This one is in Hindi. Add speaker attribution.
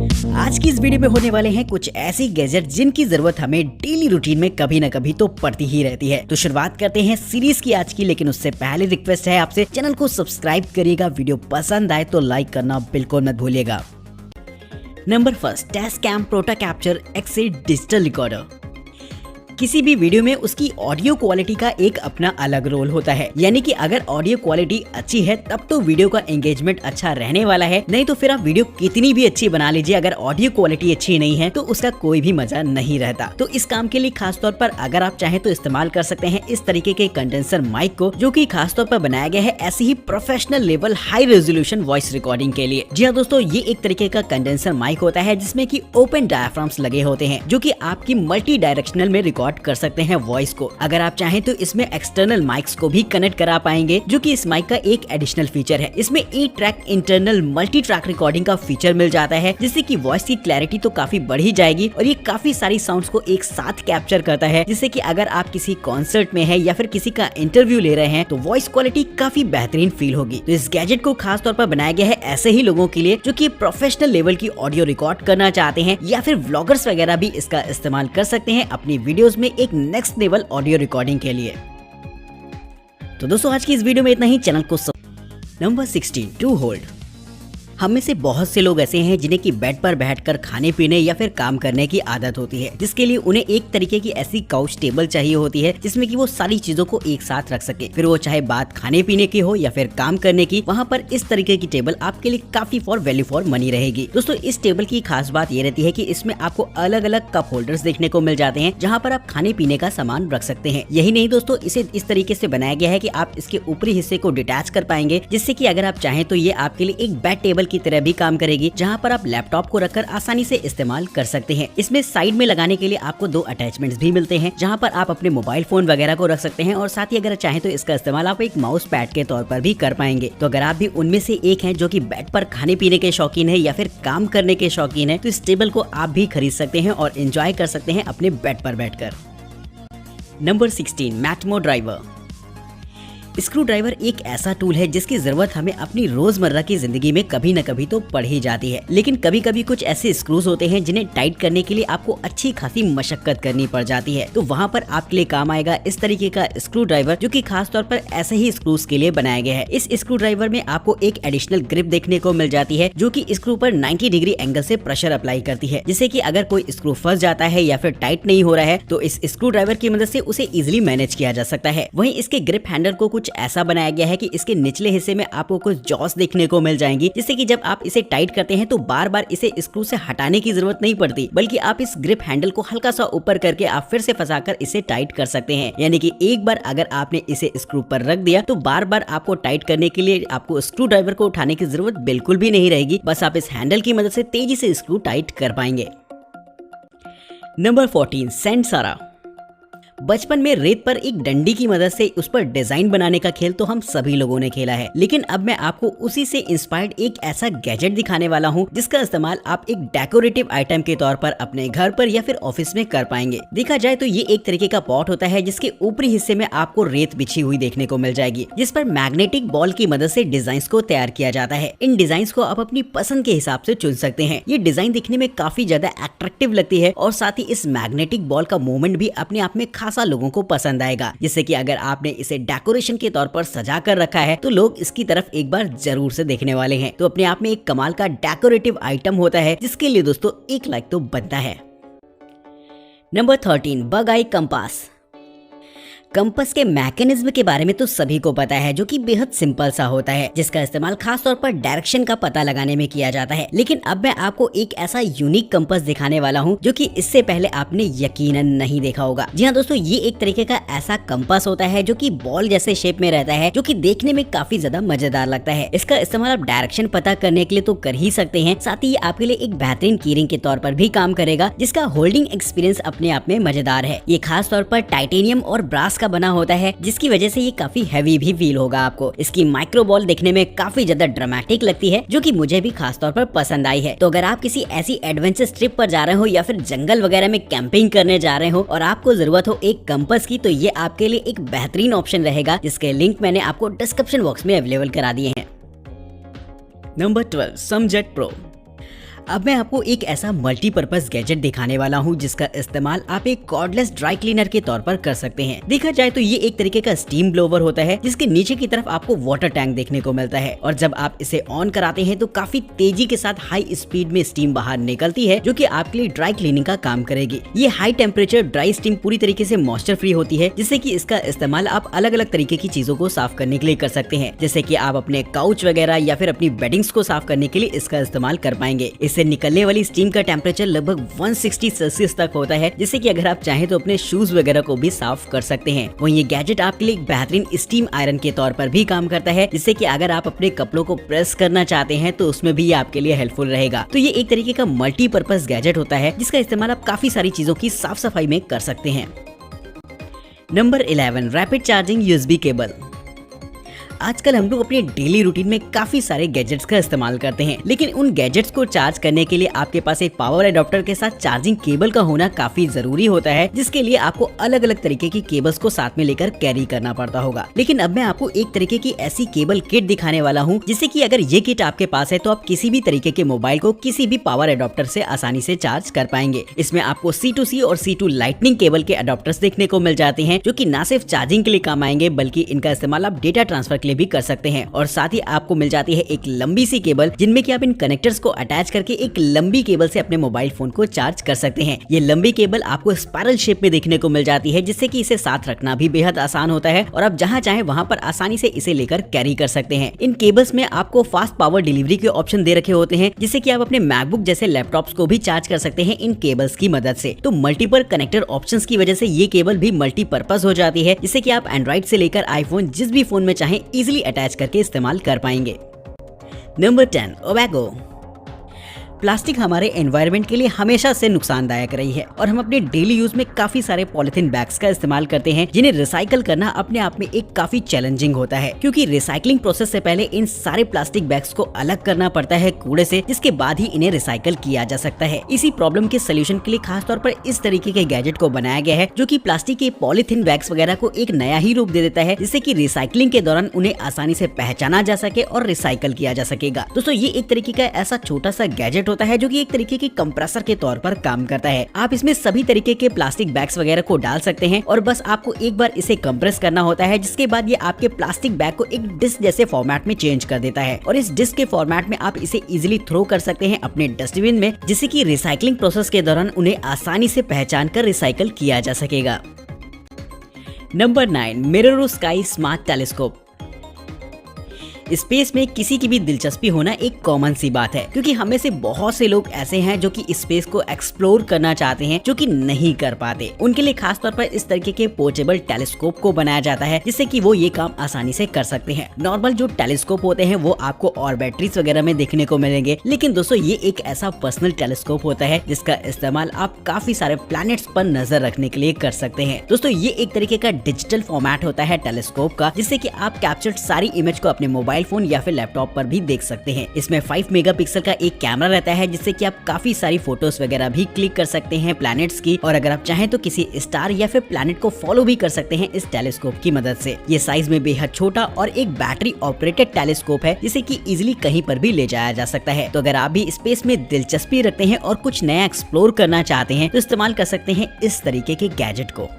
Speaker 1: आज की इस वीडियो में होने वाले हैं कुछ ऐसी गैजेट जिनकी जरूरत हमें डेली रूटीन में कभी न कभी तो पड़ती ही रहती है। तो शुरुआत करते हैं सीरीज की आज की, लेकिन उससे पहले रिक्वेस्ट है आपसे, चैनल को सब्सक्राइब करिएगा, वीडियो पसंद आए तो लाइक करना बिल्कुल मत भूलिएगा। Number first, Tascam Portacapture XA digital recorder. किसी भी वीडियो में उसकी ऑडियो क्वालिटी का एक अपना अलग रोल होता है, यानी कि अगर ऑडियो क्वालिटी अच्छी है तब तो वीडियो का एंगेजमेंट अच्छा रहने वाला है, नहीं तो फिर आप वीडियो कितनी भी अच्छी बना लीजिए, अगर ऑडियो क्वालिटी अच्छी नहीं है तो उसका कोई भी मजा नहीं रहता। तो इस काम के लिए खास तौर पर अगर आप चाहें तो इस्तेमाल कर सकते हैं इस तरीके के कंडेंसर माइक को, जो कि खास तौर पर बनाया गया है ऐसी ही professional level high resolution voice recording के लिए। जी हाँ दोस्तों, ये एक तरीके का कंडेंसर माइक होता है जिसमें की ओपन डायाफ्राम्स लगे होते हैं, जो की आपकी मल्टी डायरेक्शनल में रिकॉर्ड कर सकते हैं वॉइस को। अगर आप चाहें तो इसमें एक्सटर्नल माइक्स को भी कनेक्ट करा पाएंगे, जो कि इस माइक का एक एडिशनल फीचर है। इसमें 8 track internal multi track recording का फीचर मिल जाता है, जिससे कि वॉइस की क्लैरिटी तो काफी बढ़ ही जाएगी और ये काफी सारी साउंड्स को एक साथ कैप्चर करता है, जिससे कि अगर आप किसी कॉन्सर्ट में है या फिर किसी का इंटरव्यू ले रहे हैं तो वॉइस क्वालिटी काफी बेहतरीन फील होगी। तो इस गैजेट को खास तौर पर बनाया गया है ऐसे ही लोगों के लिए जो कि प्रोफेशनल लेवल की ऑडियो रिकॉर्ड करना चाहते हैं, या फिर व्लॉगर्स वगैरह भी इसका इस्तेमाल कर सकते हैं अपनी वीडियोस में एक नेक्स्ट लेवल ऑडियो रिकॉर्डिंग के लिए। तो दोस्तों आज की इस वीडियो में इतना ही। चैनल को नंबर 16, टू होल्ड। हम में से बहुत से लोग ऐसे हैं जिन्हें की बेड पर बैठकर खाने पीने या फिर काम करने की आदत होती है, जिसके लिए उन्हें एक तरीके की ऐसी काउच टेबल चाहिए होती है जिसमें कि वो सारी चीजों को एक साथ रख सके, फिर वो चाहे बात खाने पीने की हो या फिर काम करने की। वहाँ पर इस तरीके की टेबल आपके लिए काफी फॉर वैल्यू फॉर मनी रहेगी। दोस्तों इस टेबल की खास बात ये रहती है कि इसमें आपको अलग अलग कप होल्डर्स देखने को मिल जाते हैं, जहाँ पर आप खाने पीने का सामान रख सकते हैं। यही नहीं दोस्तों, इसे इस तरीके से बनाया गया है कि आप इसके ऊपरी हिस्से को डिटैच कर पाएंगे, जिससे कि अगर आप चाहें तो ये आपके लिए एक बेड टेबल की तरह भी काम करेगी, जहां पर आप लैपटॉप को रखकर आसानी से इस्तेमाल कर सकते हैं। इसमें साइड में लगाने के लिए आपको 2 अटैचमेंट्स भी मिलते हैं, जहां पर आप अपने मोबाइल फोन वगैरह को रख सकते हैं, और साथ ही अगर चाहें तो इसका इस्तेमाल आप एक माउस पैड के तौर पर भी कर पाएंगे। तो अगर आप भी उनमें से एक हैं जो कि बेड पर खाने पीने के शौकीन है या फिर काम करने के शौकीन है, तो इस टेबल को आप भी खरीद सकते हैं और एंजॉय कर सकते हैं अपने बेड पर बैठकर। नंबर 16, मैटमो ड्राइवर। स्क्रू ड्राइवर एक ऐसा टूल है जिसकी जरूरत हमें अपनी रोजमर्रा की जिंदगी में कभी न कभी तो पड़ ही जाती है, लेकिन कभी कभी कुछ ऐसे स्क्रूज होते हैं जिन्हें टाइट करने के लिए आपको अच्छी खासी मशक्कत करनी पड़ जाती है। तो वहाँ पर आपके लिए काम आएगा इस तरीके का स्क्रू ड्राइवर, जो कि खास तौर पर ऐसे ही स्क्रूज के लिए बनाया गया है। इस स्क्रू ड्राइवर में आपको एक एडिशनल ग्रिप देखने को मिल जाती है, जो कि स्क्रू पर 90 डिग्री एंगल से प्रेशर अप्लाई करती है, जिससे कि अगर कोई स्क्रू फंस जाता है या फिर टाइट नहीं हो रहा है तो इस स्क्रू ड्राइवर की मदद से उसे इजिली मैनेज किया जा सकता है। वहीं इसके ग्रिप हैंडल को कुछ ऐसा बनाया गया है कि इसके निचले हिस्से में आपको कुछ जॉस देखने को मिल जाएंगी, जिससे कि जब आप इसे टाइट करते हैं तो बार बार इसे स्क्रू से हटाने की जरूरत नहीं पड़ती, बल्कि आप इस ग्रिप हैंडल को हल्का सा ऊपर करके आप फिर से फंसाकर इसे टाइट कर सकते हैं। यानी कि एक बार अगर आपने इसे स्क्रू पर रख दिया तो बार बार आपको टाइट करने के लिए आपको स्क्रू ड्राइवर को उठाने की जरूरत बिल्कुल भी नहीं रहेगी, बस आप इस हैंडल की मदद से तेजी से स्क्रू टाइट कर पाएंगे। नंबर 14, सैंडसारा। बचपन में रेत पर एक डंडी की मदद से उस पर डिजाइन बनाने का खेल तो हम सभी लोगों ने खेला है, लेकिन अब मैं आपको उसी से इंस्पायर्ड एक ऐसा गैजेट दिखाने वाला हूं जिसका इस्तेमाल आप एक डेकोरेटिव आइटम के तौर पर अपने घर पर या फिर ऑफिस में कर पाएंगे। देखा जाए तो ये एक तरीके का पॉट होता है जिसके ऊपरी हिस्से में आपको रेत बिछी हुई देखने को मिल जाएगी, जिस पर मैग्नेटिक बॉल की मदद से डिजाइन को तैयार किया जाता है। इन डिजाइन को आप अपनी पसंद के हिसाब से चुन सकते हैं। ये डिजाइन दिखने में काफी ज्यादा अट्रैक्टिव लगती है और साथ ही इस मैग्नेटिक बॉल का मूवमेंट भी अपने आप में खासा लोगों को पसंद आएगा, जिससे कि अगर आपने इसे डेकोरेशन के तौर पर सजा कर रखा है तो लोग इसकी तरफ एक बार जरूर से देखने वाले हैं। तो अपने आप में एक कमाल का डेकोरेटिव आइटम होता है, जिसके लिए दोस्तों एक लाइक तो बनता है। नंबर 13, बग आई कंपास। कंपास के मैकेनिज्म के बारे में तो सभी को पता है, जो कि बेहद सिंपल सा होता है, जिसका इस्तेमाल खास तौर पर डायरेक्शन का पता लगाने में किया जाता है। लेकिन अब मैं आपको एक ऐसा यूनिक कंपास दिखाने वाला हूं जो कि इससे पहले आपने यकीनन नहीं देखा होगा। जी हाँ दोस्तों, ये एक तरीके का ऐसा कंपास होता है जो कि बॉल जैसे शेप में रहता है, जो कि देखने में काफी ज्यादा मजेदार लगता है। इसका इस्तेमाल आप डायरेक्शन पता करने के लिए तो कर ही सकते हैं, साथ ही आपके लिए एक बेहतरीन कीरिंग के तौर पर भी काम करेगा, जिसका होल्डिंग एक्सपीरियंस अपने आप में मजेदार है। ये खास तौर पर टाइटेनियम और ब्रास का बना होता है, जिसकी वजह से ये काफी हैवी भी फील होगा आपको। इसकी माइक्रो बॉल देखने में काफी ज्यादा ड्रामेटिक लगती है, जो कि मुझे भी खास तौर पर पसंद आई है। तो अगर आप किसी ऐसी एडवेंचर ट्रिप पर जा रहे हो या फिर जंगल वगैरह में कैंपिंग करने जा रहे हो और आपको जरूरत हो एक कंपास की, तो ये आपके लिए एक बेहतरीन ऑप्शन रहेगा, जिसके लिंक मैंने आपको डिस्क्रिप्शन बॉक्स में अवेलेबल करा दिए हैं। नंबर 12, समजेट प्रो। अब मैं आपको एक ऐसा मल्टीपर्पज गैजेट दिखाने वाला हूँ जिसका इस्तेमाल आप एक कॉर्डलेस ड्राई क्लीनर के तौर पर कर सकते हैं। देखा जाए तो ये एक तरीके का स्टीम ब्लोवर होता है जिसके नीचे की तरफ आपको वाटर टैंक देखने को मिलता है और जब आप इसे ऑन कराते हैं तो काफी तेजी के साथ हाई स्पीड में स्टीम बाहर निकलती है जो कि आपके लिए ड्राई क्लीनिंग का काम करेगी। ये हाई टेम्परेचर ड्राई स्टीम पूरी तरीके से मॉइस्चर फ्री होती है जिससे कि इसका इस्तेमाल आप अलग अलग तरीके की चीजों को साफ करने के लिए कर सकते हैं, जैसे कि आप अपने काउच वगैरह या फिर अपनी बेडिंग्स को साफ करने के लिए इसका इस्तेमाल कर पाएंगे। इससे निकलने वाली स्टीम का टेम्परेचर लगभग 160 सेल्सियस तक होता है जिससे कि अगर आप चाहें तो अपने शूज वगैरह को भी साफ कर सकते हैं। वहीं ये गैजेट आपके लिए एक बेहतरीन स्टीम आयरन के तौर पर भी काम करता है जिससे कि अगर आप अपने कपड़ों को प्रेस करना चाहते हैं तो उसमें भी ये आपके लिए हेल्पफुल रहेगा। तो ये एक तरीके का मल्टीपर्पज गैजेट होता है जिसका इस्तेमाल आप काफी सारी चीजों की साफ सफाई में कर सकते हैं। Number 11, rapid charging USB cable. आजकल हम लोग अपने डेली रूटीन में काफी सारे गैजेट्स का इस्तेमाल करते हैं, लेकिन उन गैजेट्स को चार्ज करने के लिए आपके पास एक पावर एडाप्टर के साथ चार्जिंग केबल का होना काफी जरूरी होता है, जिसके लिए आपको अलग अलग तरीके की केबल्स को साथ में लेकर कैरी करना पड़ता होगा। लेकिन अब मैं आपको एक तरीके की ऐसी केबल किट दिखाने वाला हूँ जिससे कि अगर ये किट आपके पास है तो आप किसी भी तरीके के मोबाइल को किसी भी पावर एडाप्टर से आसानी से चार्ज कर पाएंगे। इसमें आपको C2C और C2 लाइटनिंग केबल के अडाप्टर्स देखने को मिल जाते हैं जो कि न सिर्फ चार्जिंग के लिए काम आएंगे बल्कि इनका इस्तेमाल आप डेटा ट्रांसफर भी कर सकते हैं। और साथ ही आपको मिल जाती है एक लंबी सी केबल जिनमें कि आप इन कनेक्टर्स को अटैच करके एक लंबी केबल से अपने मोबाइल फोन को चार्ज कर सकते हैं। ये लंबी केबल आपको स्पाइरल शेप में देखने को मिल जाती है जिससे कि इसे साथ रखना भी बेहद आसान होता है और आप जहां चाहें वहां पर आसानी से इसे लेकर कैरी कर सकते हैं। इन केबल्स में आपको फास्ट पावर डिलीवरी के ऑप्शन दे रखे होते हैं जिससे कि आप अपने मैकबुक जैसे लैपटॉप्स को भी चार्ज कर सकते हैं इन केबल्स की मदद से। तो मल्टीपल कनेक्टर ऑप्शंस की वजह से ये केबल भी मल्टीपर्पज हो जाती है जिससे कि आप एंड्रॉइड से लेकर आईफोन जिस भी फोन में चाहें इजिली अटैच करके इस्तेमाल कर पाएंगे। नंबर 10, ओबैगो। प्लास्टिक हमारे एनवायरनमेंट के लिए हमेशा से नुकसानदायक रही है और हम अपने डेली यूज में काफी सारे पॉलिथीन बैग्स का इस्तेमाल करते हैं जिन्हें रिसाइकल करना अपने आप में एक काफी चैलेंजिंग होता है, क्योंकि रिसाइकलिंग प्रोसेस से पहले इन सारे प्लास्टिक बैग्स को अलग करना पड़ता है कूड़े से, जिसके बाद ही इन्हें रिसाइकल किया जा सकता है। इसी प्रॉब्लम के सोल्यूशन के लिए खास तौर पर इस तरीके के गैजेट को बनाया गया है जो कि प्लास्टिक के पॉलिथीन बैग्स वगैरह को एक नया ही रूप दे देता है जिससे कि रिसाइकलिंग के दौरान उन्हें आसानी से पहचाना जा सके और रिसाइकल किया जा सकेगा। दोस्तों ये एक तरीके का ऐसा छोटा सा गैजेट होता है जो कि एक तरीके की कंप्रेसर के तौर पर काम करता है। आप इसमें सभी तरीके के प्लास्टिक बैग्स वगैरह को डाल सकते हैं और बस आपको एक बार इसे कंप्रेस करना होता है, जिसके बाद ये आपके प्लास्टिक बैग को एक डिस्क जैसे फॉर्मेट में चेंज कर देता है और इस डिस्क के फॉर्मेट में आप इसे इजीली थ्रो कर सकते हैं अपने डस्टबिन में, जिससे कि रिसाइकलिंग प्रोसेस के दौरान उन्हें आसानी से पहचान कर रिसाइकल किया जा सकेगा। Number 9, mirror sky smart telescope. Space में किसी की भी दिलचस्पी होना एक कॉमन सी बात है, क्योंकि हमें से बहुत से लोग ऐसे हैं जो कि स्पेस को एक्सप्लोर करना चाहते हैं जो कि नहीं कर पाते। उनके लिए खास तौर पर इस तरीके के पोर्टेबल टेलीस्कोप को बनाया जाता है जिससे कि वो ये काम आसानी से कर सकते हैं। नॉर्मल जो टेलीस्कोप होते हैं वो आपको और बैटरीज वगैरह में देखने को मिलेंगे, लेकिन दोस्तों ये एक ऐसा पर्सनल टेलीस्कोप होता है जिसका इस्तेमाल आप काफी सारे प्लैनेट्स पर नजर रखने के लिए कर सकते हैं। दोस्तों ये एक तरीके का डिजिटल फॉर्मेट होता है टेलीस्कोप का, जिससे कि आप कैप्चर्ड सारी इमेज को अपने मोबाइल फोन या फिर लैपटॉप पर भी देख सकते हैं। इसमें 5 मेगापिक्सल का एक कैमरा रहता है जिससे कि आप काफी सारी फोटोज वगैरह भी क्लिक कर सकते हैं प्लैनेट्स की, और अगर आप चाहें तो किसी स्टार या फिर प्लैनेट को फॉलो भी कर सकते हैं इस टेलीस्कोप की मदद से। ये साइज में बेहद छोटा और एक बैटरी ऑपरेटेड टेलीस्कोप है जिसे कि इजिली कहीं पर भी ले जाया जा सकता है। तो अगर आप भी स्पेस में दिलचस्पी रखते हैं और कुछ नया एक्सप्लोर करना चाहते हैं तो इस्तेमाल कर सकते हैं इस तरीके के गैजेट को।